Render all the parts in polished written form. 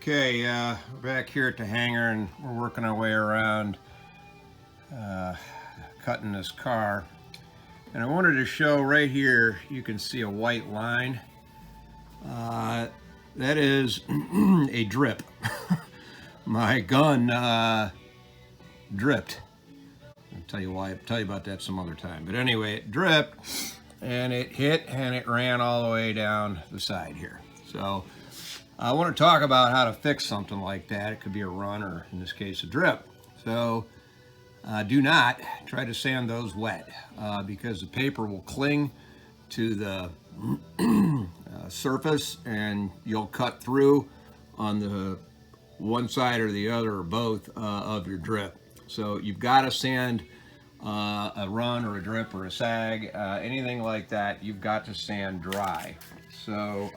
Okay, we're back here at the hangar and we're working our way around cutting this car. And I wanted to show right here, you can see a white line. That is a drip. My gun dripped. I'll tell you why, I'll tell you about that some other time. But anyway, it dripped and it hit and it ran all the way down the side here. So I want to talk about how to fix something like that. It could be a run or in this case a drip. So do not try to sand those wet because the paper will cling to the surface and you'll cut through on the one side or the other or both of your drip. So you've got to sand a run or a drip or a sag, anything like that, you've got to sand dry. So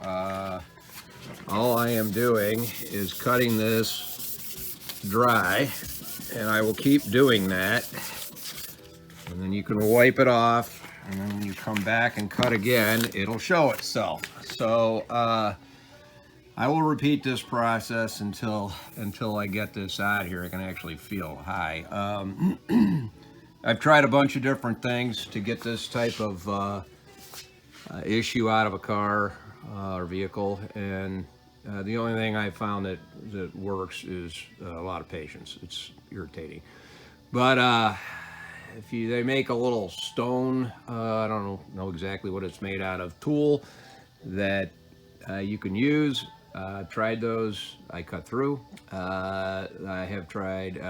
all I am doing is cutting this dry, and I will keep doing that. And then you can wipe it off, and then when you come back and cut again, it'll show itself. So I will repeat this process until I get this out here. I can actually feel high. I've tried a bunch of different things to get this type of issue out of a car or vehicle, and the only thing I found that works is a lot of patience. It's irritating, but if they make a little stone, I don't know exactly what it's made out of, tool that you can use. Tried those. I cut through. I have tried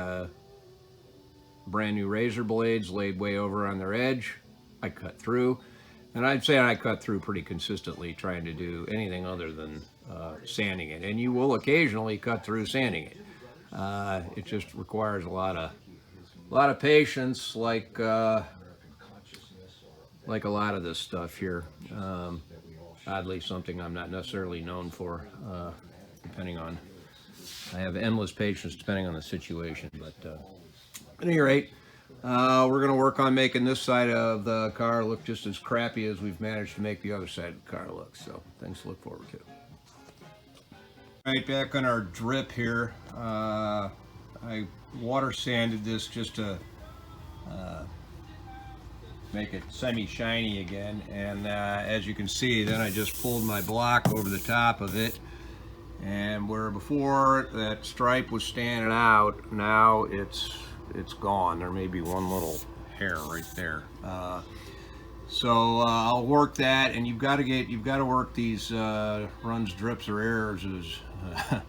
brand new razor blades laid way over on their edge. I cut through. And I'd say I cut through pretty consistently trying to do anything other than sanding it. And you will occasionally cut through sanding it. It just requires a lot of patience, like a lot of this stuff here. Oddly, something I'm not necessarily known for, depending on. I have endless patience depending on the situation. But at any rate, we're going to work on making this side of the car look just as crappy as we've managed to make the other side of the car look. So things to look forward to. All right, back on our drip here. I water sanded this just to make it semi-shiny again. And as you can see, then I just pulled my block over the top of it. And where before that stripe was standing out, now it's gone. There may be one little hair right there. So I'll work that, and you've got to work these runs, drips, or errors, as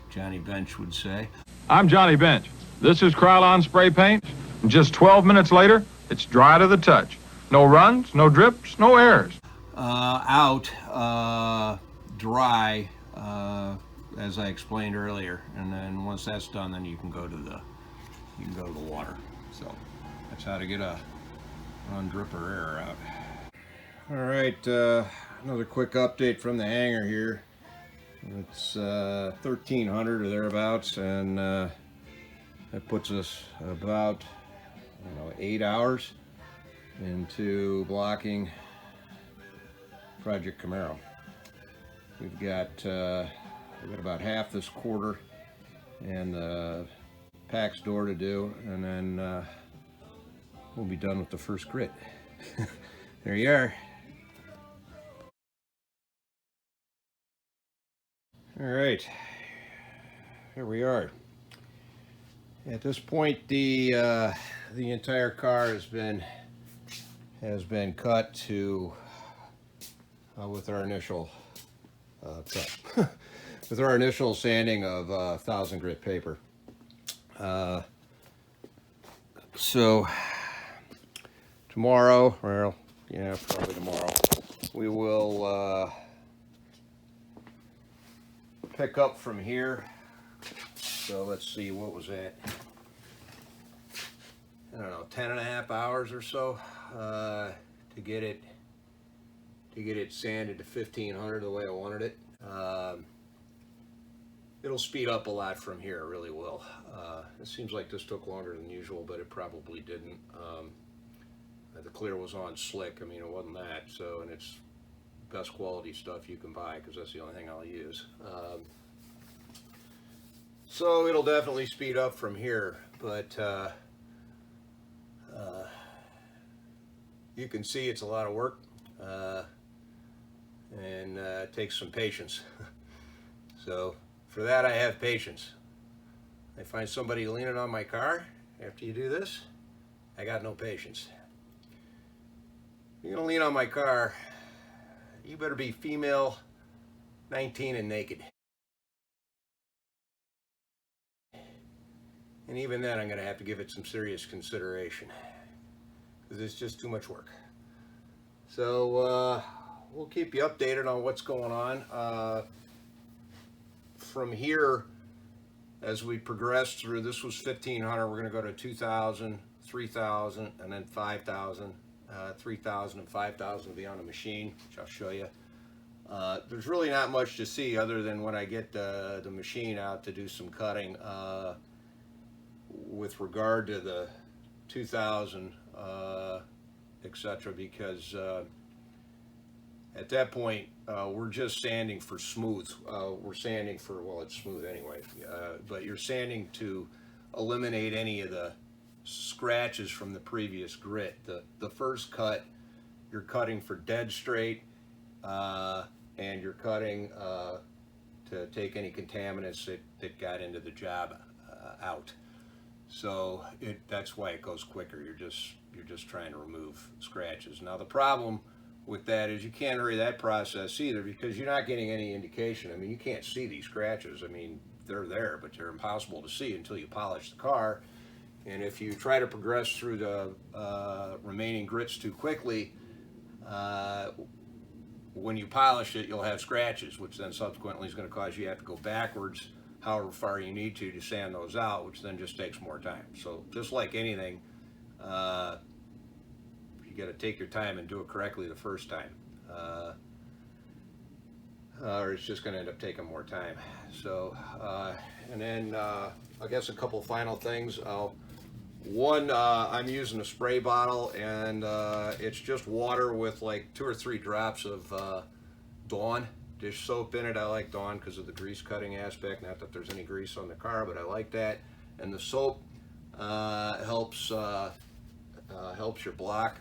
Johnny Bench would say. I'm Johnny Bench. This is Krylon spray paint. And just 12 minutes later, it's dry to the touch. No runs, no drips, no errors. Dry, as I explained earlier, and then once that's done, then you can go to the water. So that's how to get a run, drip, or error out. All right, another quick update from the hangar here. It's 1300 or thereabouts, and that puts us about 8 hours into blocking Project Camaro. We've got about half this quarter and PAX door to do, and then we'll be done with the first grit. There you are. All right, here we are. At this point, the entire car has been cut to with our initial cut, with our initial sanding of 1000 grit paper. So tomorrow, well, yeah, probably tomorrow, we will pick up from here. So let's see, what was that? I don't know, 10.5 hours or so to get it sanded to 1500 the way I wanted it. It'll speed up a lot from here, it really will. It seems like this took longer than usual, but it probably didn't. The clear was on slick. I mean, it wasn't that. So, and it's best quality stuff you can buy because that's the only thing I'll use. So it'll definitely speed up from here, but you can see it's a lot of work, and it takes some patience. So for that, I have patience. I find somebody leaning on my car after you do this, I got no patience. You're gonna lean on my car, you better be female, 19 and naked. And even then, I'm gonna have to give it some serious consideration, because it's just too much work. So we'll keep you updated on what's going on. From here, as we progress through, this was 1,500, we're gonna go to 2,000, 3,000, and then 5,000. 3,000 and 5,000 will be on the machine, which I'll show you. There's really not much to see other than when I get the machine out to do some cutting. With regard to the 2,000, etc., because at that point we're just sanding for smooth. We're sanding for, well, it's smooth anyway, but you're sanding to eliminate any of the scratches from the previous grit. The first cut, you're cutting for dead straight, and you're cutting to take any contaminants that got into the job out. So that's why it goes quicker. You're just trying to remove scratches. Now the problem with that is you can't hurry that process either, because you're not getting any indication. I mean, you can't see these scratches. I mean, they're there, but they're impossible to see until you polish the car. And if you try to progress through the remaining grits too quickly, when you polish it, you'll have scratches, which then subsequently is going to cause you to have to go backwards however far you need to sand those out, which then just takes more time. So just like anything, you got to take your time and do it correctly the first time, or it's just going to end up taking more time. So and then I guess a couple final things. One, I'm using a spray bottle, and it's just water with like 2 or 3 drops of Dawn dish soap in it. I like Dawn because of the grease cutting aspect. Not that there's any grease on the car, but I like that. And the soap helps your block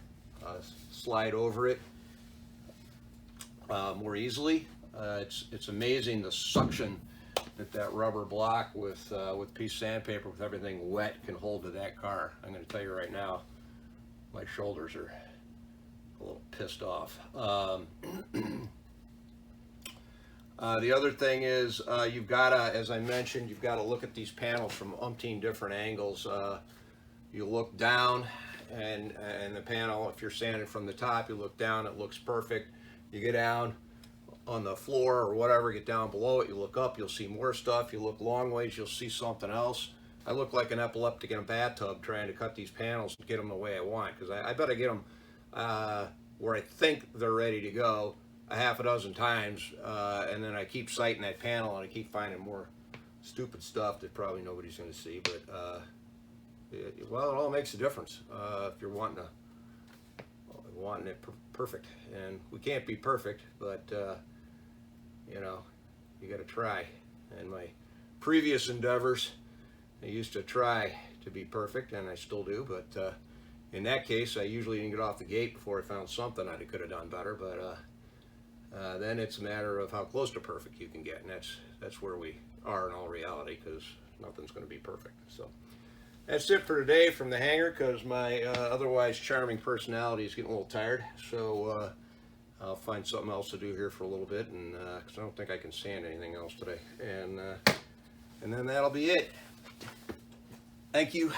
slide over it more easily. It's amazing the suction that rubber block with piece of sandpaper with everything wet can hold to that car. I'm going to tell you right now, my shoulders are a little pissed off. The other thing is you've got to, as I mentioned, you've got to look at these panels from umpteen different angles. You look down, and the panel, if you're sanding from the top, you look down, it looks perfect. You get down on the floor or whatever, get down below it, you look up, you'll see more stuff. You look long ways, you'll see something else. I look like an epileptic in a bathtub trying to cut these panels and get them the way I want, because I better get them where I think they're ready to go a half a dozen times, and then I keep sighting that panel and I keep finding more stupid stuff that probably nobody's going to see. But well, it all makes a difference if you're wanting it perfect. And we can't be perfect, but you know, you got to try. And my previous endeavors, I used to try to be perfect, and I still do, but in that case, I usually didn't get off the gate before I found something I could have done better. But then it's a matter of how close to perfect you can get, and that's where we are in all reality, because nothing's going to be perfect. So that's it for today from the hangar, because my otherwise charming personality is getting a little tired. So I'll find something else to do here for a little bit, and because I don't think I can sand anything else today, and then that'll be it. Thank you.